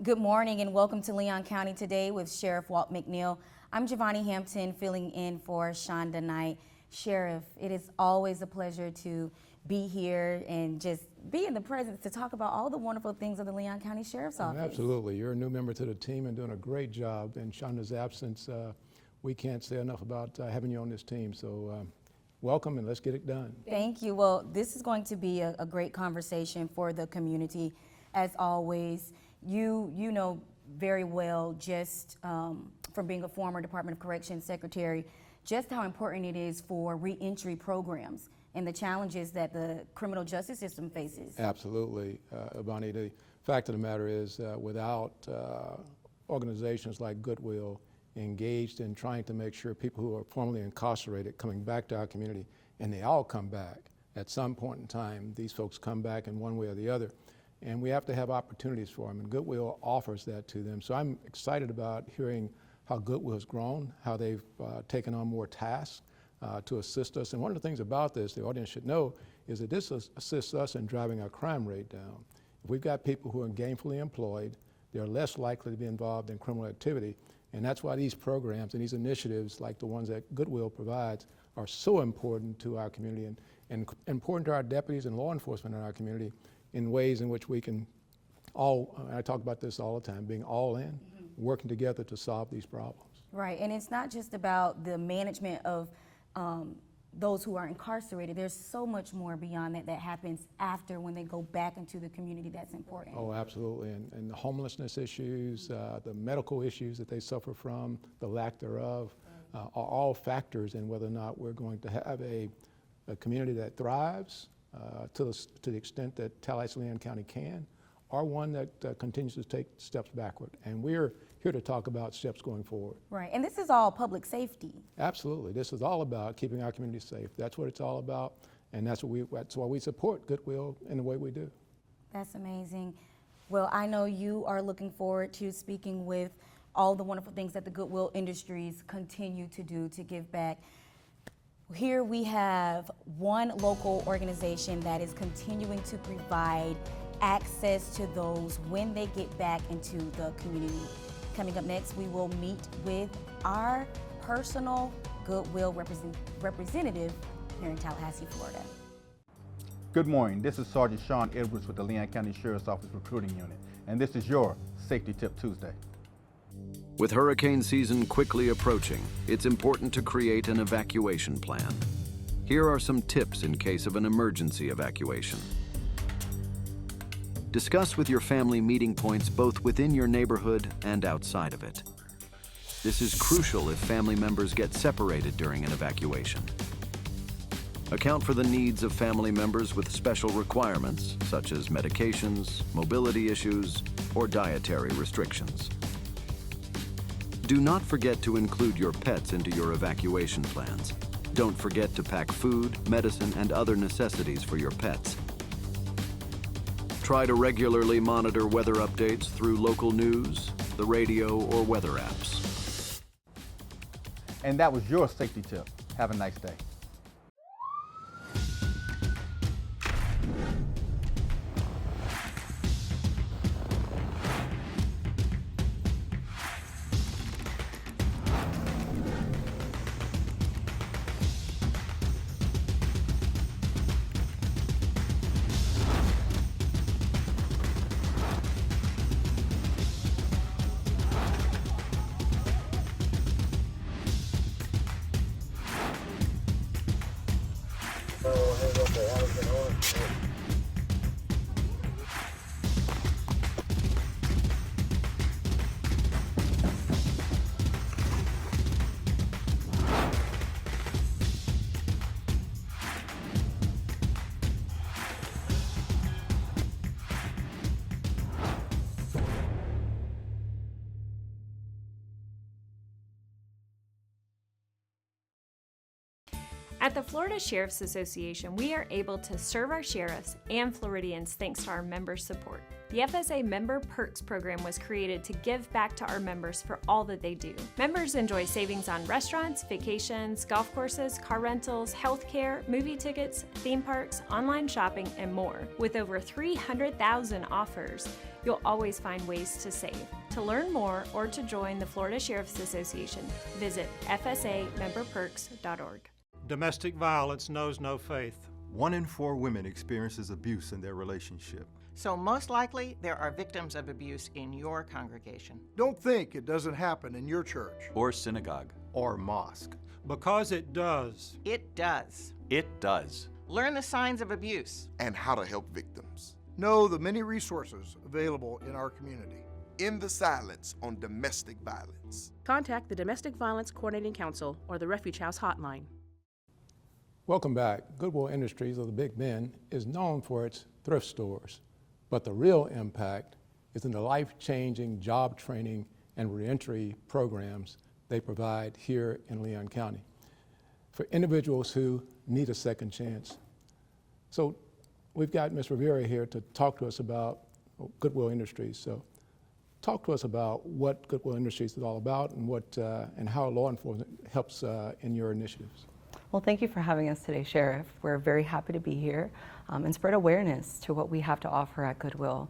Good morning and welcome to Leon County Today with Sheriff Walt McNeil. I'm Giovanni Hampton filling in for Shonda Knight. Sheriff, it is always a pleasure to be here and just be in the presence to talk about all the wonderful things of the Leon County Sheriff's Office. Absolutely. You're a new member to the team and doing a great job. In Shonda's absence, we can't say enough about having you on this team. So welcome and let's get it done. Thank you. Well, this is going to be a great conversation for the community. As always, you know very well, just from being a former Department of Corrections Secretary, just how important it is for reentry programs and the challenges that the criminal justice system faces. Absolutely, Bonnie. The fact of the matter is, without organizations like Goodwill engaged in trying to make sure people who are formerly incarcerated coming back to our community, and they all come back at some point in time, these folks come back in one way or the other, and we have to have opportunities for them, and Goodwill offers that to them. So I'm excited about hearing how Goodwill has grown, how they've taken on more tasks to assist us. And one of the things about this, the audience should know, is that this assists us in driving our crime rate down. If we've got people who are gainfully employed, they're less likely to be involved in criminal activity. And that's why these programs and these initiatives, like the ones that Goodwill provides, are so important to our community and important to our deputies and law enforcement in our community in ways in which we can all, I talk about this all the time, being all in, working together to solve these problems. Right, and it's not just about the management of those who are incarcerated. There's so much more beyond that that happens after when they go back into the community that's important. Oh, absolutely, and the homelessness issues, the medical issues that they suffer from, the lack thereof, are all factors in whether or not we're going to have a community that thrives to the extent that Tallahassee Leon County can, or one that continues to take steps backward. And we're here to talk about steps going forward. Right, and this is all public safety. Absolutely, this is all about keeping our community safe. That's what it's all about, and that's why we support Goodwill in the way we do. That's amazing. Well, I know you are looking forward to speaking with all the wonderful things that the Goodwill Industries continue to do to give back. Here we have one local organization that is continuing to provide access to those when they get back into the community. Coming up next, we will meet with our personal Goodwill representative here in Tallahassee, Florida. Good morning, this is Sergeant Sean Edwards with the Leon County Sheriff's Office Recruiting Unit, and this is your Safety Tip Tuesday. With hurricane season quickly approaching, it's important to create an evacuation plan. Here are some tips in case of an emergency evacuation. Discuss with your family meeting points both within your neighborhood and outside of it. This is crucial if family members get separated during an evacuation. Account for the needs of family members with special requirements, such as medications, mobility issues, or dietary restrictions. Do not forget to include your pets into your evacuation plans. Don't forget to pack food, medicine, and other necessities for your pets. Try to regularly monitor weather updates through local news, the radio, or weather apps. And that was your Safety Tip. Have a nice day. At the Florida Sheriff's Association, we are able to serve our sheriffs and Floridians thanks to our members' support. The FSA Member Perks program was created to give back to our members for all that they do. Members enjoy savings on restaurants, vacations, golf courses, car rentals, healthcare, movie tickets, theme parks, online shopping, and more. With over 300,000 offers, you'll always find ways to save. To learn more or to join the Florida Sheriff's Association, visit fsamemberperks.org. Domestic violence knows no faith. 1 in 4 women experiences abuse in their relationship. So most likely, there are victims of abuse in your congregation. Don't think it doesn't happen in your church. Or synagogue. Or mosque. Because it does. It does. It does. Learn the signs of abuse. And how to help victims. Know the many resources available in our community. End the silence on domestic violence. Contact the Domestic Violence Coordinating Council or the Refuge House Hotline. Welcome back. Goodwill Industries of the Big Bend is known for its thrift stores, but the real impact is in the life-changing job training and reentry programs they provide here in Leon County for individuals who need a second chance. So we've got Ms. Rivera here to talk to us about Goodwill Industries. So talk to us about what Goodwill Industries is all about and what and how law enforcement helps in your initiatives. Well, thank you for having us today, Sheriff. We're very happy to be here and spread awareness to what we have to offer at Goodwill.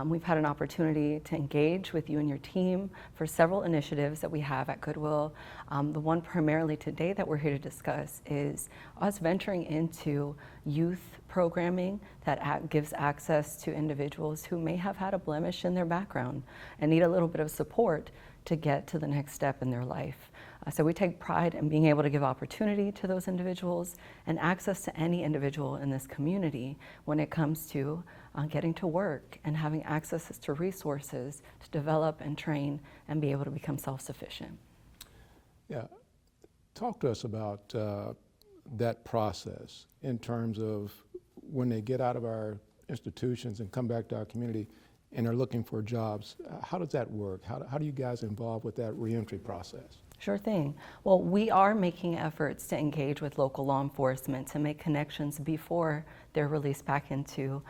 We've had an opportunity to engage with you and your team for several initiatives that we have at Goodwill. The one primarily today that we're here to discuss is us venturing into youth programming that gives access to individuals who may have had a blemish in their background and need a little bit of support to get to the next step in their life. So we take pride in being able to give opportunity to those individuals and access to any individual in this community when it comes to getting to work and having access to resources to develop and train and be able to become self-sufficient. Yeah, talk to us about that process in terms of when they get out of our institutions and come back to our community and are looking for jobs. How does that work? How do you guys involve with that reentry process? Sure thing. Well, we are making efforts to engage with local law enforcement to make connections before they're released back into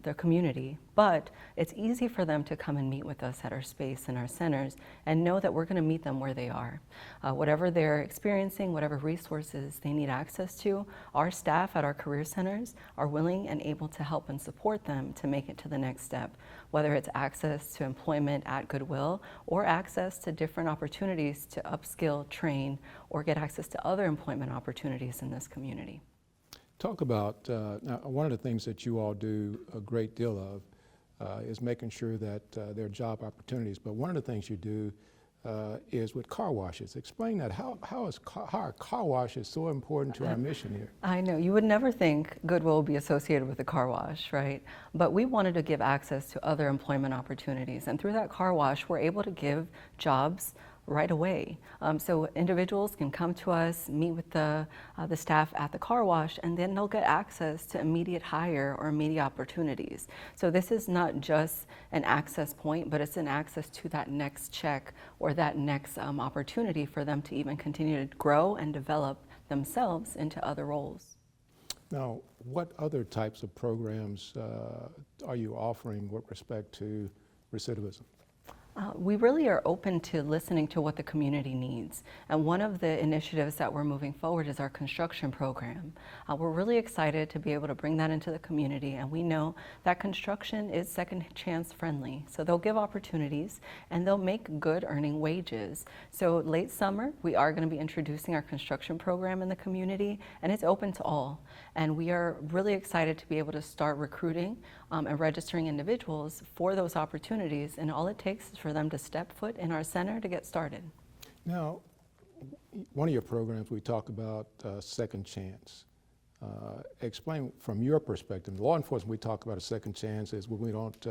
their community. But it's easy for them to come and meet with us at our space and our centers and know that we're going to meet them where they are. Whatever they're experiencing, whatever resources they need access to, our staff at our career centers are willing and able to help and support them to make it to the next step, whether it's access to employment at Goodwill or access to different opportunities to upskill, train, or get access to other employment opportunities in this community. Talk about, now one of the things that you all do a great deal of is making sure that there are job opportunities, but one of the things you do is with car washes. Explain that. How are car washes so important to our mission here? I know, you would never think Goodwill would be associated with a car wash, right? But we wanted to give access to other employment opportunities, and through that car wash, we're able to give jobs right away. So individuals can come to us, meet with the staff at the car wash, and then they'll get access to immediate hire or immediate opportunities. So this is not just an access point, but it's an access to that next check or that next opportunity for them to even continue to grow and develop themselves into other roles. Now, what other types of programs are you offering with respect to recidivism? We really are open to listening to what the community needs. And one of the initiatives that we're moving forward is our construction program. We're really excited to be able to bring that into the community, and we know that construction is second chance friendly. So they'll give opportunities and they'll make good earning wages. So late summer, we are going to be introducing our construction program in the community, and it's open to all. And we are really excited to be able to start recruiting and registering individuals for those opportunities, and all it takes is for them to step foot in our center to get started. Now, one of your programs we talk about second chance. Explain from your perspective. Law enforcement, we talk about a second chance is when we don't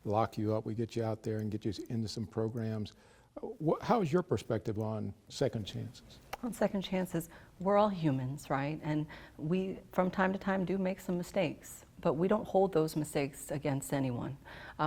lock you up, we get you out there and get you into some programs. How is your perspective on second chances? On second chances, we're all humans, right? And we, from time to time, do make some mistakes, but we don't hold those mistakes against anyone.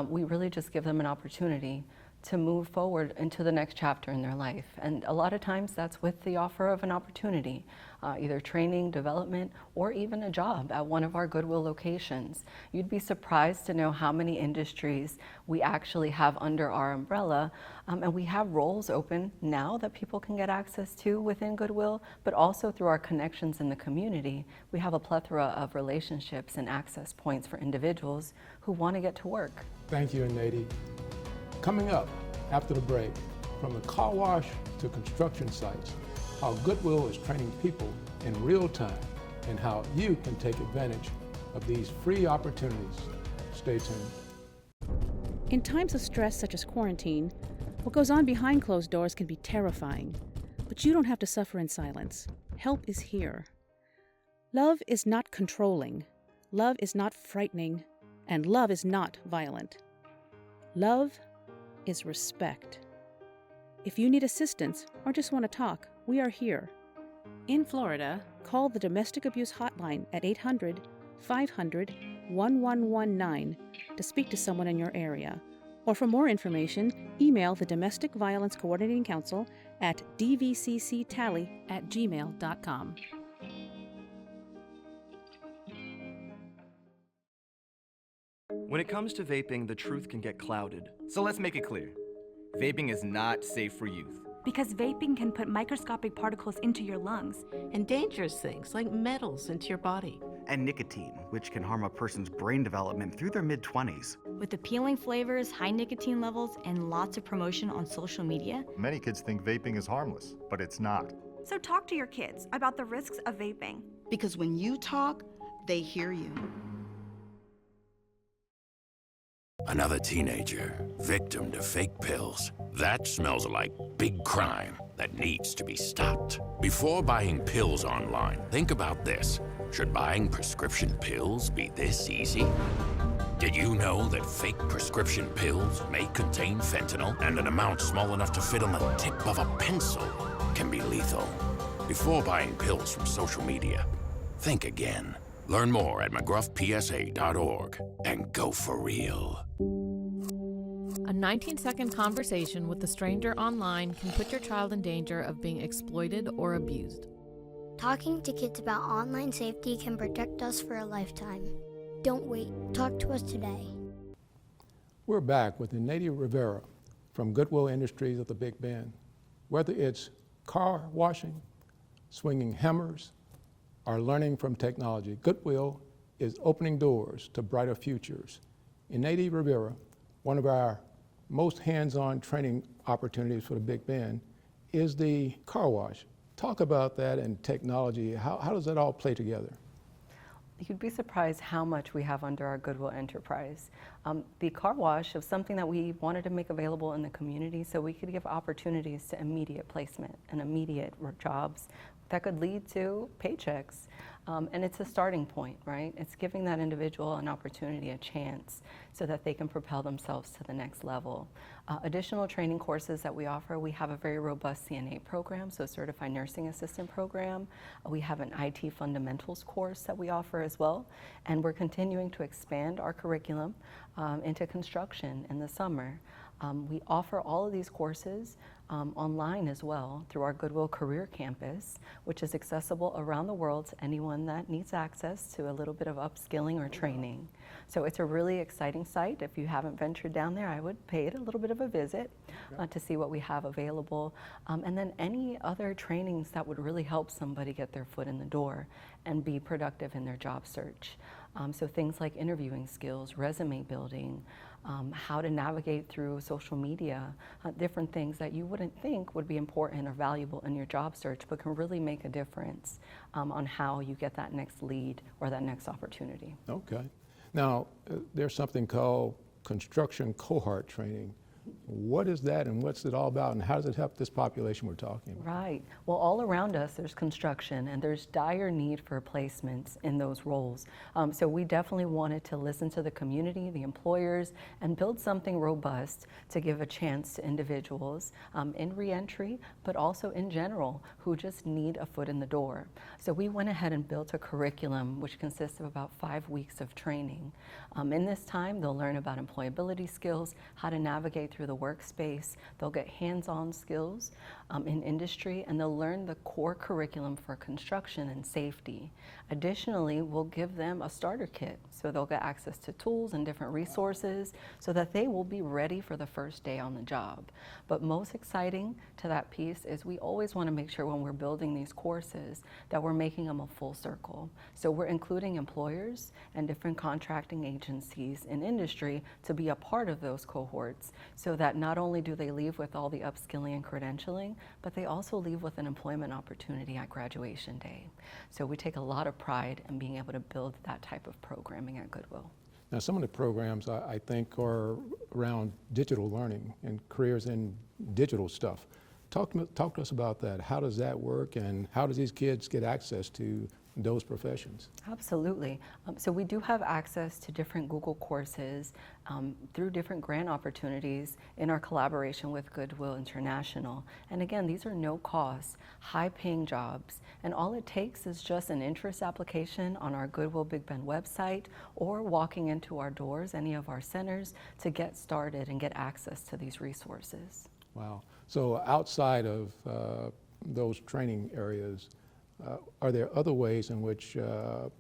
We really just give them an opportunity to move forward into the next chapter in their life. And a lot of times that's with the offer of an opportunity, either training, development, or even a job at one of our Goodwill locations. You'd be surprised to know how many industries we actually have under our umbrella, and we have roles open now that people can get access to within Goodwill, but also through our connections in the community. We have a plethora of relationships and access points for individuals who want to get to work. Thank you, Eneydi. Coming up after the break, from the car wash to construction sites, how Goodwill is training people in real time and how you can take advantage of these free opportunities. Stay tuned. In times of stress such as quarantine, what goes on behind closed doors can be terrifying, but you don't have to suffer in silence. Help is here. Love is not controlling, love is not frightening, and love is not violent. Love is respect. If you need assistance or just want to talk, we are here. In Florida, call the Domestic Abuse Hotline at 800-500-1119 to speak to someone in your area. Or for more information, email the Domestic Violence Coordinating Council at dvcctally@gmail.com. When it comes to vaping, the truth can get clouded. So let's make it clear. Vaping is not safe for youth. Because vaping can put microscopic particles into your lungs. And dangerous things like metals into your body. And nicotine, which can harm a person's brain development through their mid-20s. With appealing flavors, high nicotine levels, and lots of promotion on social media. Many kids think vaping is harmless, but it's not. So talk to your kids about the risks of vaping. Because when you talk, they hear you. Another teenager, victim to fake pills. That smells like big crime that needs to be stopped. Before buying pills online, think about this. Should buying prescription pills be this easy? Did you know that fake prescription pills may contain fentanyl, and an amount small enough to fit on the tip of a pencil can be lethal? Before buying pills from social media, think again. Learn more at mcgruffpsa.org and go for real. A 19-second conversation with a stranger online can put your child in danger of being exploited or abused. Talking to kids about online safety can protect us for a lifetime. Don't wait. Talk to us today. We're back with Eneydi Rivera from Goodwill Industries of the Big Bend. Whether it's car washing, swinging hammers, or learning from technology, Goodwill is opening doors to brighter futures. Eneydi Rivera, one of our most hands-on training opportunities for the Big Bend, is the car wash. Talk about that and technology. How does that all play together? You'd be surprised how much we have under our Goodwill enterprise. The car wash is something that we wanted to make available in the community so we could give opportunities to immediate placement and immediate jobs that could lead to paychecks. And it's a starting point, right? It's giving that individual an opportunity, a chance, so that they can propel themselves to the next level. Additional training courses that we offer, we have a very robust CNA program, so Certified Nursing Assistant program. We have an IT fundamentals course that we offer as well. And we're continuing to expand our curriculum into construction in the summer. We offer all of these courses online as well through our Goodwill Career Campus, which is accessible around the world to anyone that needs access to a little bit of upskilling or training. So it's a really exciting site. If you haven't ventured down there, I would pay it a little bit of a visit to see what we have available. And then any other trainings that would really help somebody get their foot in the door and be productive in their job search. So things like interviewing skills, resume building, how to navigate through social media, different things that you wouldn't think would be important or valuable in your job search, but can really make a difference on how you get that next lead or that next opportunity. Okay. Now, there's something called construction cohort training. What is that and what's it all about and how does it help this population we're talking about? Right. Well, all around us there's construction and there's dire need for placements in those roles. So we definitely wanted to listen to the community, the employers, and build something robust to give a chance to individuals in reentry, but also in general, who just need a foot in the door. So we went ahead and built a curriculum which consists of about 5 weeks of training. In this time, they'll learn about employability skills, how to navigate through the the workspace. They'll get hands-on skills in industry, and they'll learn the core curriculum for construction and safety. Additionally, we'll give them a starter kit, so they'll get access to tools and different resources so that they will be ready for the first day on the job. But most exciting to that piece is we always want to make sure when we're building these courses that we're making them a full circle. So we're including employers and different contracting agencies in industry to be a part of those cohorts, so that not only do they leave with all the upskilling and credentialing, but they also leave with an employment opportunity at graduation day. So we take a lot of pride in being able to build that type of programming at Goodwill. Now, some of the programs I think are around digital learning and careers in digital stuff. Talk to us about that. How does that work, and how does these kids get access to those professions? Absolutely. So we do have access to different Google courses through different grant opportunities in our collaboration with Goodwill International. And again, these are no cost, high-paying jobs, and all it takes is just an interest application on our Goodwill Big Bend website, or walking into our doors, any of our centers, to get started and get access to these resources. Wow. So outside of those training areas, are there other ways in which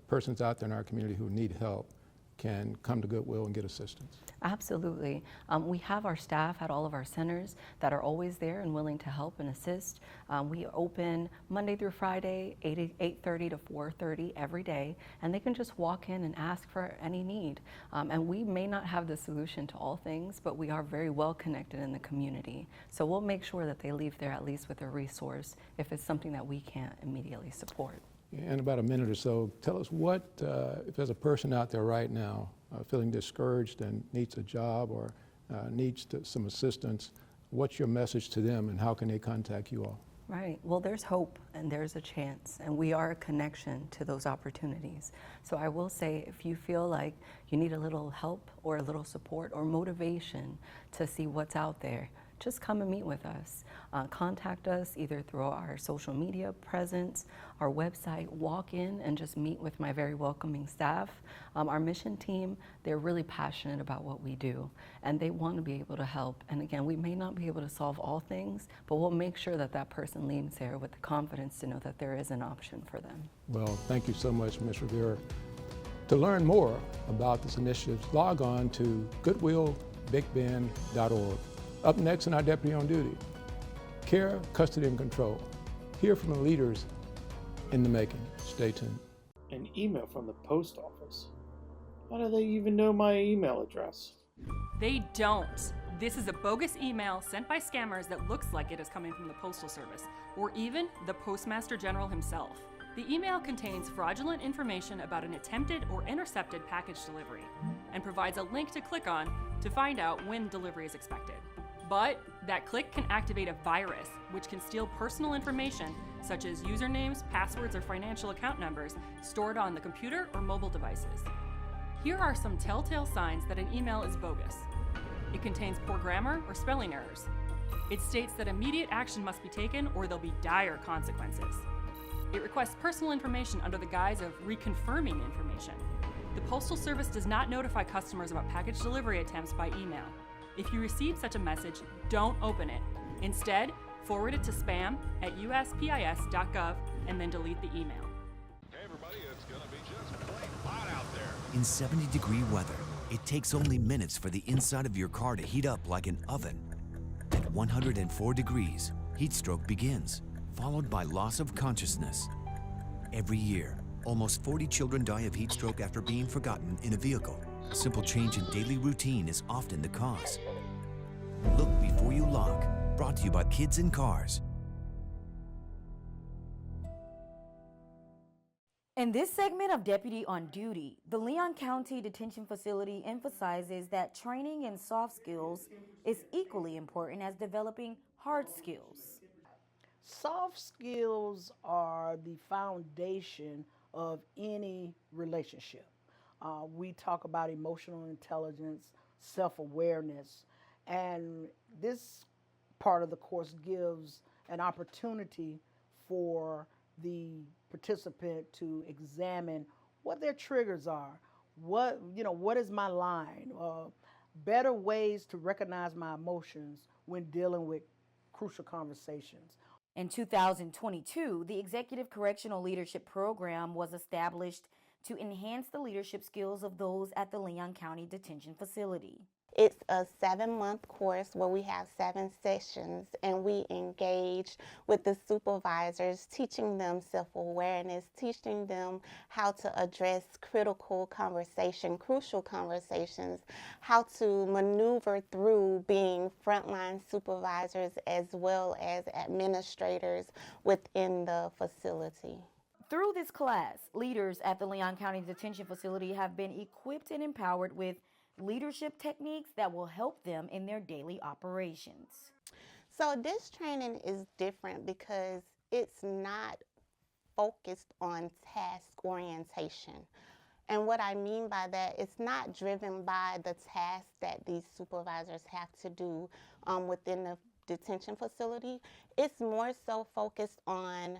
persons out there in our community who need help can come to Goodwill and get assistance? Absolutely. We have our staff at all of our centers that are always there and willing to help and assist. We open Monday through Friday, 8:30 to 4:30 every day, and they can just walk in and ask for any need. And we may not have the solution to all things, but we are very well connected in the community. So we'll make sure that they leave there at least with a resource if it's something that we can't immediately support. In about a minute or so, tell us what, if there's a person out there right now feeling discouraged and needs a job or needs some assistance, what's your message to them, and how can they contact you all? Right. Well, there's hope and there's a chance, and we are a connection to those opportunities. So I will say, if you feel like you need a little help or a little support or motivation to see what's out there, just come and meet with us. Contact us either through our social media presence, our website, walk in and just meet with my very welcoming staff. Our mission team, they're really passionate about what we do, and they want to be able to help. And again, we may not be able to solve all things, but we'll make sure that that person leaves there with the confidence to know that there is an option for them. Well, thank you so much, Ms. Rivera. To learn more about this initiative, log on to goodwillbigbend.org. Up next in our Deputy on Duty, care, custody, and control. Hear from the leaders in the making. Stay tuned. An email from the post office? How do they even know my email address? They don't. This is a bogus email sent by scammers that looks like it is coming from the Postal Service, or even the Postmaster General himself. The email contains fraudulent information about an attempted or intercepted package delivery, and provides a link to click on to find out when delivery is expected. But that click can activate a virus, which can steal personal information such as usernames, passwords, or financial account numbers stored on the computer or mobile devices. Here are some telltale signs that an email is bogus. It contains poor grammar or spelling errors. It states that immediate action must be taken or there'll be dire consequences. It requests personal information under the guise of reconfirming information. The Postal Service does not notify customers about package delivery attempts by email. If you receive such a message, don't open it. Instead, forward it to spam@uspis.gov and then delete the email. Hey everybody, it's gonna be just plain hot out there. In 70-degree weather, it takes only minutes for the inside of your car to heat up like an oven. At 104 degrees, heat stroke begins, followed by loss of consciousness. Every year, almost 40 children die of heat stroke after being forgotten in a vehicle. A simple change in daily routine is often the cause. Look before you lock. Brought to you by Kids in Cars. In this segment of Deputy on Duty, the Leon County Detention Facility emphasizes that training in soft skills is equally important as developing hard skills. Soft skills are the foundation of any relationship. We talk about emotional intelligence, self-awareness, and this part of the course gives an opportunity for the participant to examine what their triggers are. What is my line? better ways to recognize my emotions when dealing with crucial conversations. In 2022, the Executive Correctional Leadership Program was established to enhance the leadership skills of those at the Leon County Detention Facility. It's a 7-month course where we have 7 sessions, and we engage with the supervisors, teaching them self-awareness, teaching them how to address crucial conversations, how to maneuver through being frontline supervisors as well as administrators within the facility. Through this class, leaders at the Leon County Detention Facility have been equipped and empowered with leadership techniques that will help them in their daily operations. So this training is different because it's not focused on task orientation. And what I mean by that, it's not driven by the tasks that these supervisors have to do within the detention facility. It's more so focused on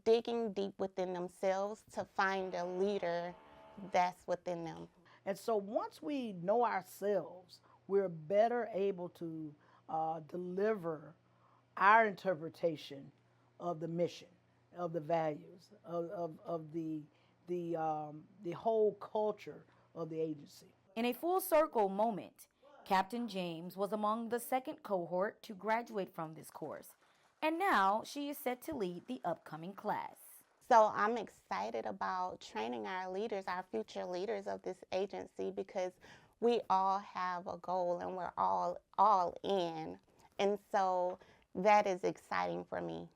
digging deep within themselves to find a leader that's within them. And so once we know ourselves, we're better able to deliver our interpretation of the mission, of the values, of the whole culture of the agency. In a full circle moment, Captain James was among the second cohort to graduate from this course, and now she is set to lead the upcoming class. So I'm excited about training our leaders, our future leaders of this agency, because we all have a goal and we're all in. And so that is exciting for me.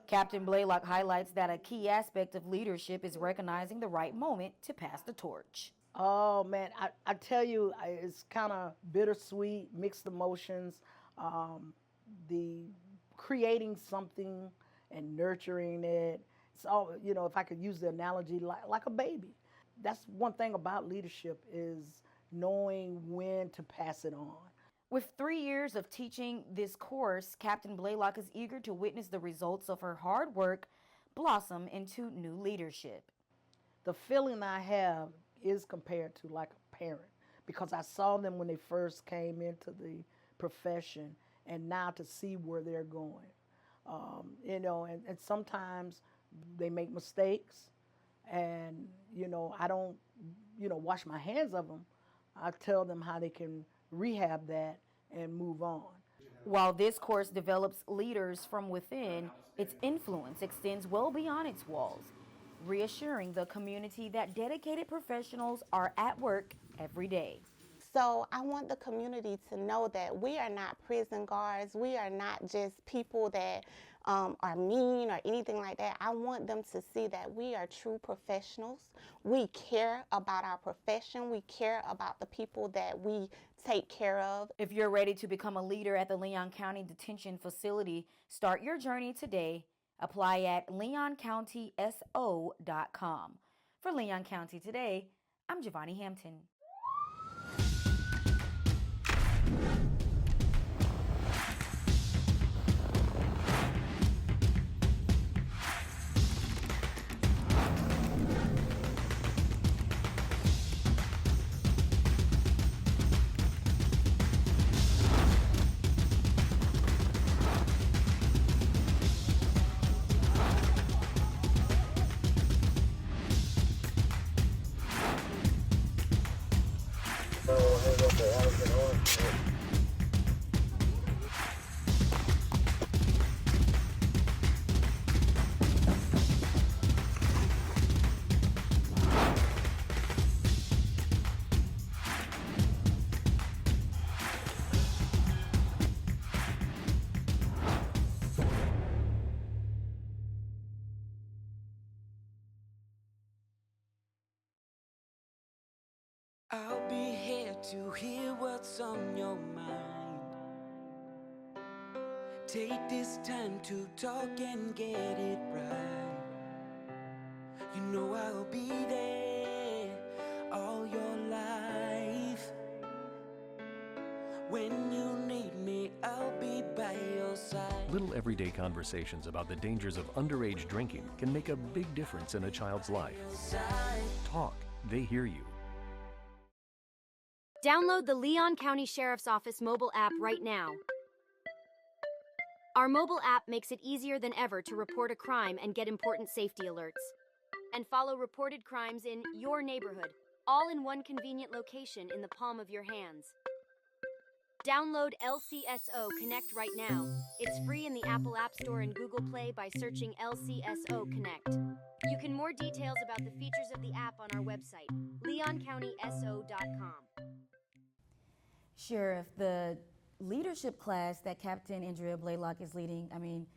Captain Blaylock highlights that a key aspect of leadership is recognizing the right moment to pass the torch. Oh man, I tell you, it's kind of bittersweet, mixed emotions. The creating something and nurturing it. So, if I could use the analogy like a baby. That's one thing about leadership, is knowing when to pass it on. With 3 years of teaching this course, Captain Blaylock is eager to witness the results of her hard work blossom into new leadership. The feeling I have is compared to like a parent, because I saw them when they first came into the profession, and now to see where they're going. And sometimes they make mistakes, and I don't wash my hands of them. I tell them how they can rehab that and move on. While this course develops leaders from within, its influence extends well beyond its walls, reassuring the community that dedicated professionals are at work every day. So I want the community to know that we are not prison guards. We are not just people that are mean or anything like that. I want them to see that we are true professionals. We care about our profession. We care about the people that we take care of. If you're ready to become a leader at the Leon County Detention Facility, start your journey today. Apply at leoncountyso.com. For Leon County Today, I'm Giovanni Hampton. I'll be here to hear what's on your mind. Take this time to talk and get it right. You know I'll be there all your life. When you need me, I'll be by your side. Little everyday conversations about the dangers of underage drinking can make a big difference in a child's life. Talk, they hear you. Download the Leon County Sheriff's Office mobile app right now. Our mobile app makes it easier than ever to report a crime and get important safety alerts. And follow reported crimes in your neighborhood, all in one convenient location in the palm of your hands. Download LCSO Connect right now. It's free in the Apple App Store and Google Play by searching LCSO Connect. You can more details about the features of the app on our website, leoncountyso.com. Sheriff, the leadership class that Captain Andrea Blaylock is leading, I mean,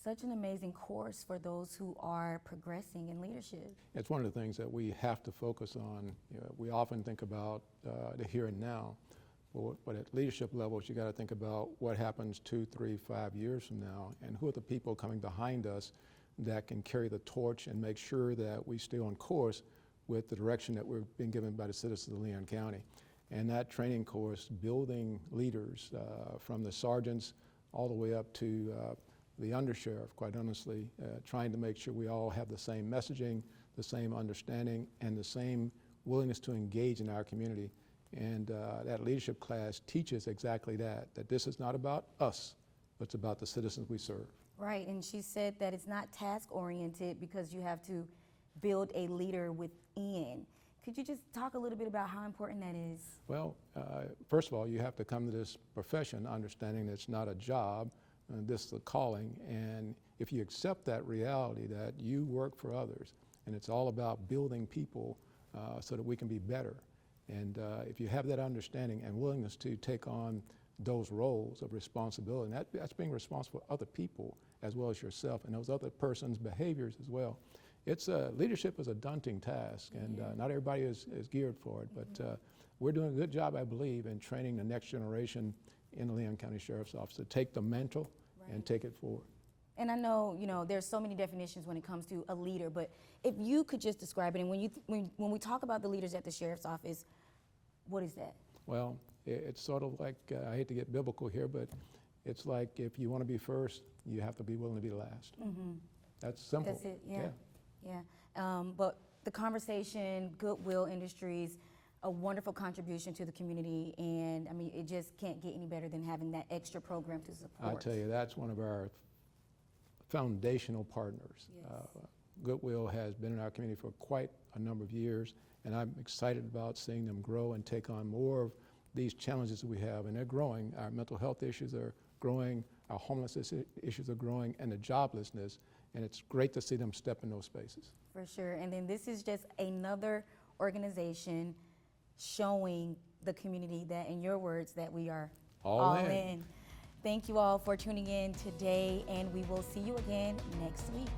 such an amazing course for those who are progressing in leadership. It's one of the things that we have to focus on. You know, we often think about the here and now, but at leadership levels, you got to think about what happens 2, 3, 5 years from now, and who are the people coming behind us that can carry the torch and make sure that we stay on course with the direction that we've been given by the citizens of Leon County. And that training course, building leaders from the sergeants all the way up to the undersheriff, quite honestly, trying to make sure we all have the same messaging, the same understanding, and the same willingness to engage in our community. And that leadership class teaches exactly that this is not about us, but it's about the citizens we serve. Right, and she said that it's not task-oriented because you have to build a leader within. Could you just talk a little bit about how important that is? Well, first of all, you have to come to this profession understanding that it's not a job, this is a calling, and if you accept that reality that you work for others, and it's all about building people so that we can be better, and if you have that understanding and willingness to take on those roles of responsibility, and that's being responsible for other people as well as yourself and those other person's behaviors as well. Leadership is a daunting task, and not everybody is geared for it, but we're doing a good job, I believe, in training the next generation in the Leon County Sheriff's Office to take the mantle and take it forward. And I know, there's so many definitions when it comes to a leader, but if you could just describe it, and when we talk about the leaders at the Sheriff's Office, what is that? Well, it's sort of like, I hate to get biblical here, but it's like if you want to be first, you have to be willing to be last. Mm-hmm. That's simple. That's it, yeah. But the conversation, Goodwill Industries, a wonderful contribution to the community, and I mean, it just can't get any better than having that extra program to support. I tell you, that's one of our foundational partners. Yes. Goodwill has been in our community for quite a number of years, and I'm excited about seeing them grow and take on more of these challenges that we have, and they're growing. Our mental health issues are growing, our homelessness issues are growing, and the joblessness, and it's great to see them step in those spaces. For sure, and then this is just another organization showing the community that, in your words, that we are all in. Thank you all for tuning in today, and we will see you again next week.